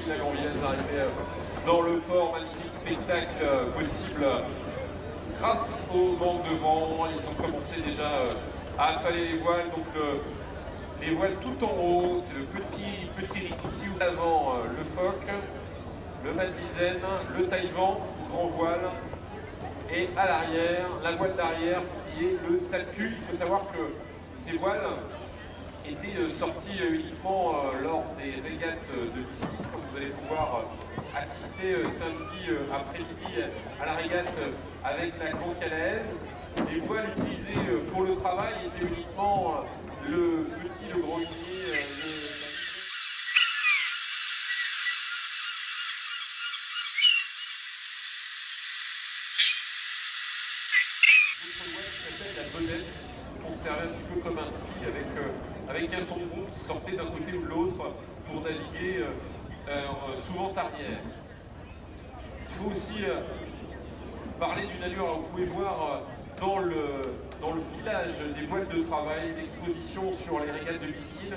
Là, on vient d'arriver dans le port, magnifique spectacle possible grâce au manque de vent. Ils ont commencé déjà à affaler les voiles, donc les voiles tout en haut, c'est le petit rikiki où avant le phoque, le Madeleine, le taille-vent, grand voile, et à l'arrière, la voile d'arrière qui est le tas-de-cul. Il faut savoir que ces voiles étaient sorties uniquement lors des régates de whisky, comme vous allez pouvoir assister samedi après-midi à la régate avec la Cancalaise. Les voiles utilisées pour le travail étaient uniquement le petit, le gros hunier, L'autre voile qui s'appelle la Vedette, on servait un petit peu comme un ski avec un tombeau qui sortait d'un côté ou de l'autre pour naviguer souvent arrière. Il faut aussi parler d'une allure. Alors, vous pouvez voir dans le village des voiles de travail, l'exposition sur les régates de Bisquine,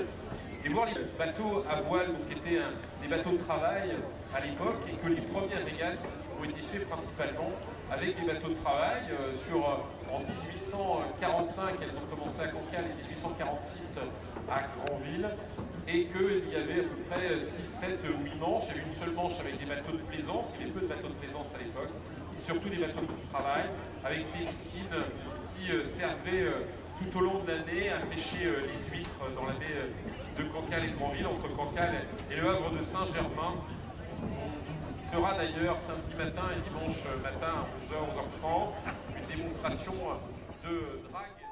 et voir les bateaux à voile qui étaient des bateaux de travail à l'époque, et que les premières régates ont été faites principalement avec des bateaux de travail. En 1845, elles ont commencé à Cancale et 1846 à Granville, et qu'il y avait à peu près 6, 7 ou 8 manches. Il y avait une seule manche avec des bateaux de plaisance, il y avait peu de bateaux de plaisance à l'époque, et surtout des bateaux de travail, avec ces bisquines qui servaient tout au long de l'année à pêcher les huîtres dans la baie de Cancale et de Granville, entre Cancale et le Havre de Saint-Germain. On fera d'ailleurs samedi matin et dimanche matin à 11h, 11h30 une démonstration de drague.